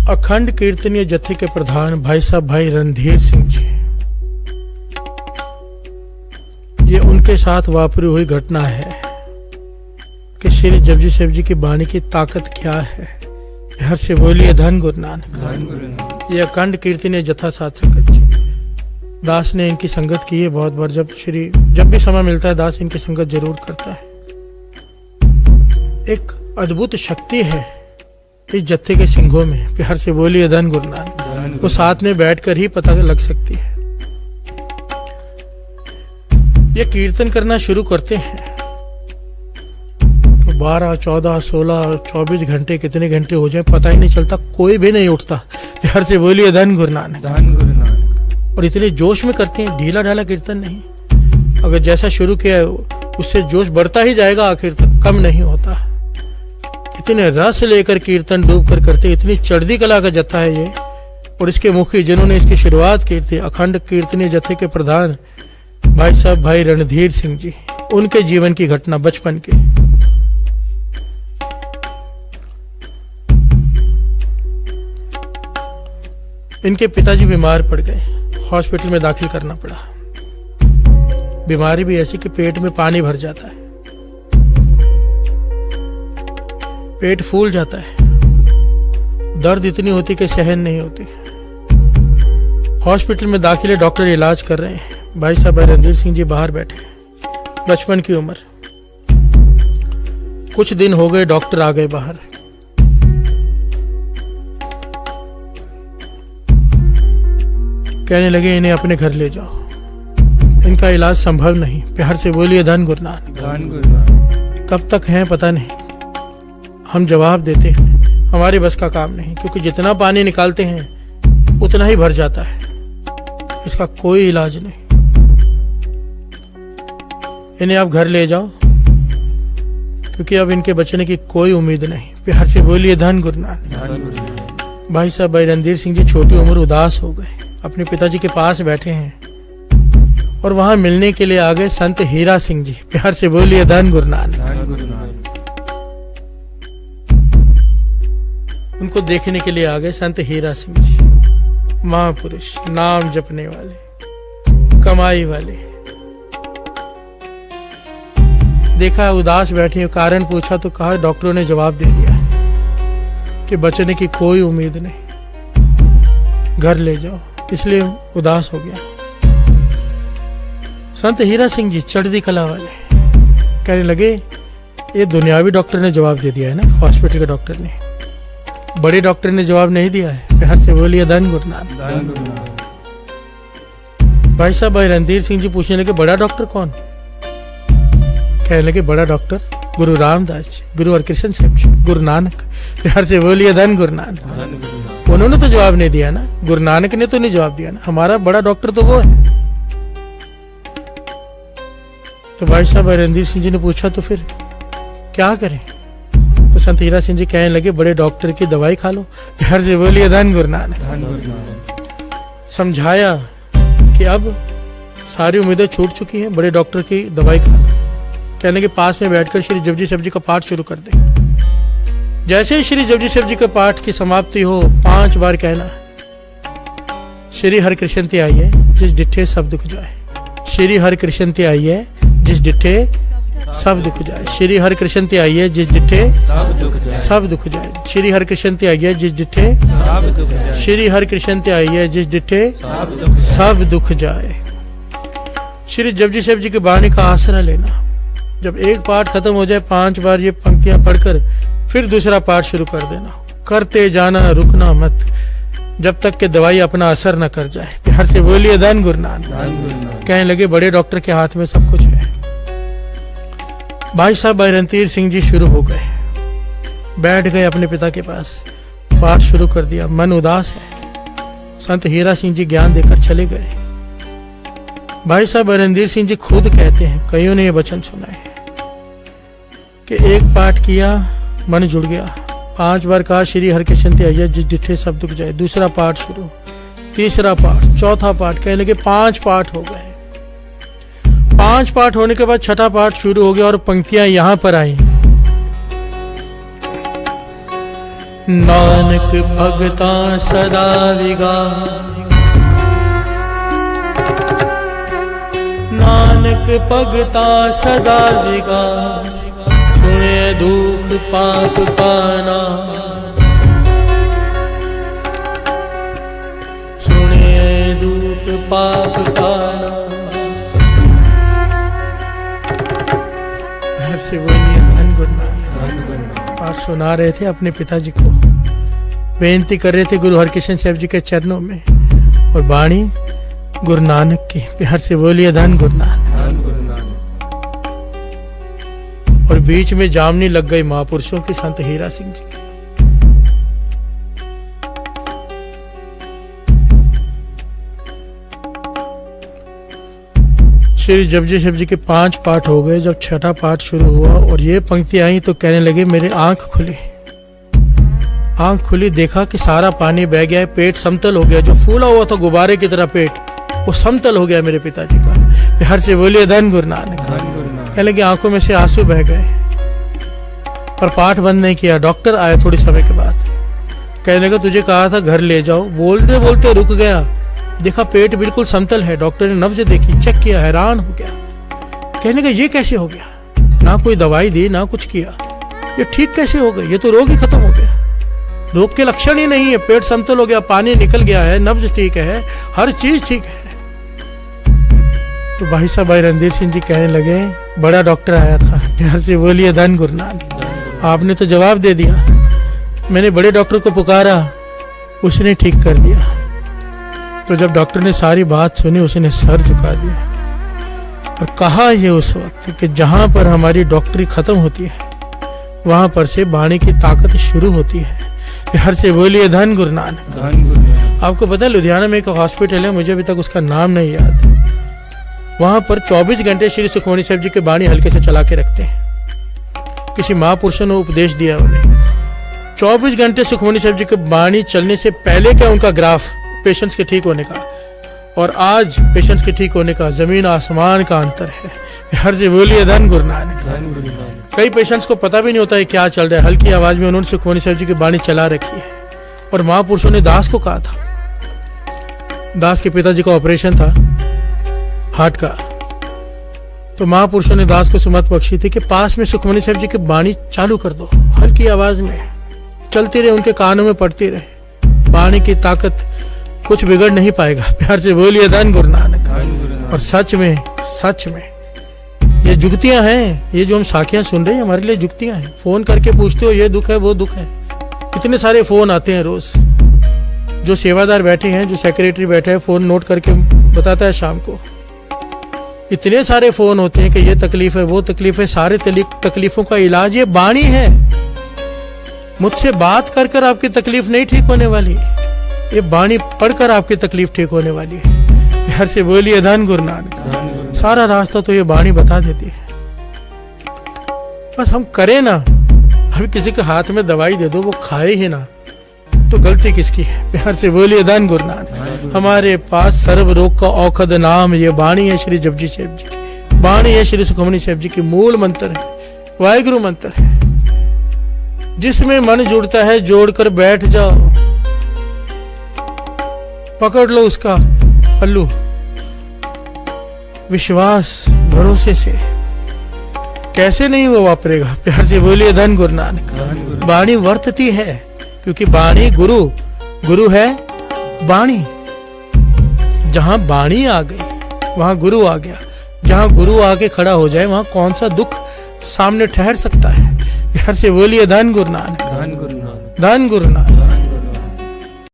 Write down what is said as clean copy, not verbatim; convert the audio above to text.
अखंड कीर्तनीय जत्थे के प्रधान भाई साहब भाई रणधीर सिंह जी, ये उनके साथ वापरी हुई घटना है कि श्री जपजी साहिब जी की वाणी की ताकत क्या है। हर से बोलिए धन गुरु नानक। ये अखंड कीर्तनीय जत्था साध संगत जी, दास ने इनकी संगत की है बहुत बार। जब भी समय मिलता है दास इनकी संगत जरूर करता है। एक अद्भुत शक्ति है इस जत्थे के सिंहों में। प्यार से बोलिए धन गुरु नानक। वो साथ में बैठकर ही पता लग सकती है। ये कीर्तन करना शुरू करते हैं तो 12, 14, 16, 24 घंटे कितने घंटे हो जाए पता ही नहीं चलता, कोई भी नहीं उठता। प्यार से बोलिए धन गुरु नानक। और इतने जोश में करते हैं, ढीला ढाला कीर्तन नहीं। अगर जैसा शुरू किया उससे जोश बढ़ता ही जाएगा, आखिर तक कम नहीं होता। इतने रस लेकर कीर्तन डूब कर करते, इतनी चढ़ती कला का जत्था है ये। और इसके मुखी जिन्होंने इसकी शुरुआत की थी, अखंड कीर्तनीय जत्थे के प्रधान भाई साहब भाई रणधीर सिंह जी, उनके जीवन की घटना बचपन की। इनके पिताजी बीमार पड़ गए, हॉस्पिटल में दाखिल करना पड़ा। बीमारी भी ऐसी कि पेट में पानी भर जाता है, पेट फूल जाता है, दर्द इतनी होती कि सहन नहीं होती। हॉस्पिटल में दाखिल है, डॉक्टर इलाज कर रहे हैं। भाई साहब भाई रणधीर सिंह जी बाहर बैठे, बचपन की उम्र। कुछ दिन हो गए, डॉक्टर आ गए बाहर। कहने लगे इन्हें अपने घर ले जाओ, इनका इलाज संभव नहीं। प्यार से बोलिए धन गुरु नानक। कब तक हैं पता नहीं, हम जवाब देते हैं हमारी बस का काम नहीं, क्योंकि जितना पानी निकालते हैं उतना ही भर जाता है, इसका कोई इलाज नहीं। इन्हें आप घर ले जाओ, क्योंकि अब इनके बचने की कोई उम्मीद नहीं। प्यार से बोलिए धन गुरु नानक। भाई साहब भाई रणधीर सिंह जी छोटी उम्र उदास हो गए, अपने पिताजी के पास बैठे हैं और वहां मिलने के लिए आ गए संत हीरा सिंह जी। प्यार से बोलिए धन गुरु नानक। उनको देखने के लिए आ गए संत हीरा सिंह जी, महापुरुष, नाम जपने वाले, कमाई वाले। देखा उदास बैठे, कारण पूछा तो कहा, डॉक्टरों ने जवाब दे दिया कि बचने की कोई उम्मीद नहीं, घर ले जाओ। इसलिए उदास हो गया। संत हीरा सिंह जी चढ़ती कला वाले कहने लगे ये दुनियावी डॉक्टर ने जवाब दे दिया है ना, हॉस्पिटल के डॉक्टर ने, बड़े डॉक्टर ने जवाब नहीं दिया है। प्यार से बोलिए धन गुरु नानक। भाई साहब भाई रणधीर सिंह जी पूछने लगे बड़ा डॉक्टर कौन? कहने लगे बड़ा डॉक्टर गुरु रामदास जी, गुरु हरकृष्ण साहब जी, गुरु नानक। प्यार से बोलिए धन गुरु नानक। उन्होंने तो जवाब नहीं दिया ना, गुरु नानक ने तो नहीं जवाब दिया ना, हमारा बड़ा डॉक्टर तो वो है। तो भाई साहब रणधीर सिंह जी ने पूछा तो फिर क्या करें? तो संत हीरा सिंह जी कहने लगे बड़े डॉक्टर की दवाई खा लो। प्यार से बोलिए धन गुरु नानक। समझाया कि अब सारी उम्मीदें छूट चुकी हैं, बड़े डॉक्टर की दवाई खा लो। कहने के पास में बैठकर श्री जपजी साहिब जी का पाठ शुरू कर दें। जैसे ही श्री जपजी साहिब जी के पाठ की समाप्ति हो 5 बार कहना, श्री हरकृष्ण ते आइए जिस डिठे सब दुख जाए, श्री हरकृष्ण ते आइए जिस डिठे सब दुख जाए, श्री हरकृष्ण ते आइए जिस डिठे सब दुख जाए, श्री हरकृष्ण ते आइए जिस डिठे श्री हरकृष्ण ते आइए जिस डिठे सब दुख जाए। श्री जपजी साहिब जी की वाणी का आसरा लेना। जब एक पाठ खत्म हो जाए 5 बार ये पंक्तियां पढ़कर फिर दूसरा पाठ शुरू कर देना। करते जाना, रुकना मत, जब तक कि दवाई अपना असर न कर जाए। प्यार से बोलिए धन गुरु नानक। कहने लगे बड़े डॉक्टर के हाथ में सब कुछ है। भाई साहब भाई रणधीर सिंह जी शुरू हो गए, बैठ गए अपने पिता के पास, पाठ शुरू कर दिया। मन उदास है। संत हीरा सिंह जी ज्ञान देकर चले गए। भाई साहब रणधीर सिंह जी खुद कहते हैं, कईयों ने ये वचन सुना है कि एक पाठ किया मन जुड़ गया, 5 बार कहा श्री हरकृष्ण ते आइए जिस डिठे सब दुख जाए, दूसरा पाठ शुरू, तीसरा पाठ, चौथा पाठ, कहने लगे 5 पाठ हो गए। 5 पाठ होने के बाद छठा पाठ शुरू हो गया और पंक्तियां यहां पर आई। नानक भगता सदा विगास, नानक भगता सदा विगास, सुने दुख पाप पाना, सुने दुख पाप पाना। घर से बोलिए धन गुरु नानक। पाठ सुना रहे थे अपने पिताजी को, बेनती कर रहे थे गुरु हरकृष्ण साहब जी के चरणों में, और वाणी गुरु नानक की। प्यार से बोलिए धन गुरु नानक। और बीच में जामनी लग गई महापुरुषों की, संत हीरा सिंह जी की। श्री जपजी साहब जी के 5 पाठ हो गए। जब 6ठा पाठ शुरू हुआ और ये पंक्ति आई तो कहने लगे मेरे आंख खुली। आंख खुली, देखा कि सारा पानी बह गया है, पेट समतल हो गया। जो फूला हुआ था गुब्बारे की तरह पेट, वो समतल हो गया मेरे पिताजी का। हर से बोलिए धन गुरु नानक। कहने लगे आंखों में से आंसू बह गए, पर पाठ बंद नहीं किया। डॉक्टर आया थोड़ी समय के बाद, कहने लगा तुझे कहा था घर ले जाओ। बोलते बोलते रुक गया, देखा पेट बिल्कुल समतल है। डॉक्टर ने नब्ज देखी, चेक किया, हैरान हो गया। कहने लगा ये कैसे हो गया? ना कोई दवाई दी ना कुछ किया, ये ठीक कैसे हो गया? ये तो रोग ही खत्म हो गया। रोग के लक्षण ही नहीं है, पेट समतल हो गया, पानी निकल गया है, नब्ज ठीक है, हर चीज ठीक है। तो भाई साहब भाई रणधीर सिंह जी कहने लगे बड़ा डॉक्टर आया था। प्यार से बोलिए धन गुरु नानक। आपने तो जवाब दे दिया। मैंने बड़े डॉक्टर को पुकारा, उसने ठीक कर दिया। तो जब डॉक्टर ने सारी बात सुनी, उसने सर झुका दिया और कहा ये उस वक्त कि जहां पर हमारी डॉक्टरी खत्म होती है, वहां पर से वाणी की ताकत शुरू होती है। हर से बोलिए धन गुरु नानक। आपको पता है लुधियाना में एक हॉस्पिटल है, मुझे अभी तक उसका नाम नहीं याद। वहां पर 24 घंटे श्री सुखमनी साहब जी की वाणी हल्के से चला के रखते हैं। किसी महापुरुषों ने उपदेश दिया उन्हें, 24 घंटे सुखमनी साहब जी की वाणी चलने से पहले क्या उनका ग्राफ पेशेंट्स के ठीक होने का और आज पेशेंट्स के ठीक होने का जमीन आसमान का अंतर है। हर से बोलिए धन गुरु नानक। कई पेशेंट्स को पता भी नहीं होता है क्या चल रहा है। हल्की आवाज में उन्होंने सुखमनी साहब जी की वाणी चला रखी है। और महापुरुषों ने दास को कहा था, दास के पिताजी का ऑपरेशन था हार्ट का, तो महापुरुषों ने दास को सुमत बख्शी थी कि पास में सुखमनी साहब जी की वाणी चालू कर दो, हल्की आवाज में चलती रहे, उनके कानों में पड़ती रहे। वाणी की ताकत कुछ बिगड़ नहीं पाएगा। प्यार से बोलिए धन गुरु नानक। और सच में ये जुगतियां हैं, ये जो हम साखियां सुन रहे हैं हमारे लिए जुगतियां हैं। फोन करके पूछते हो ये दुख है वो दुख है, इतने सारे फोन आते हैं रोज। जो सेवादार बैठे हैं, जो सेक्रेटरी बैठे हैं, फोन नोट करके बताता है शाम को। इतने सारे फोन होते हैं कि ये तकलीफ है वो तकलीफ है। सारे तकलीफों का इलाज ये वाणी है। मुझसे बात कर कर आपकी तकलीफ नहीं ठीक होने वाली, ये वाणी पढ़कर आपकी तकलीफ ठीक होने वाली है। हर से बोलिए धन गुरु नानक। सारा रास्ता तो ये वाणी बता देती है, बस हम करें ना। अभी किसी के हाथ में दवाई दे दो, वो खाए ही ना, तो गलती किसकी है? प्यार से बोलिए धन गुरु नानक। हमारे पास सर्व रोग का औषध नाम ये वाणी है, श्री जपजी साहब जी की वाणी है, श्री सुखमनी साहब जी की मूल मंत्र है, वाहिगुरु मंत्र है। जिसमें मन जुड़ता है जोड़कर बैठ जाओ, पकड़ लो उसका पल्लू विश्वास भरोसे से, कैसे नहीं वो वापरेगा। प्यार से बोलिए धन गुरु नानक। वाणी वर्तती है क्योंकि वाणी गुरु है वाणी। जहां वाणी आ गई वहां गुरु आ गया। जहां गुरु आके खड़ा हो जाए वहां कौन सा दुख सामने ठहर सकता है। प्यार से बोलिए धन गुरु नानक। धन गुरु नानक।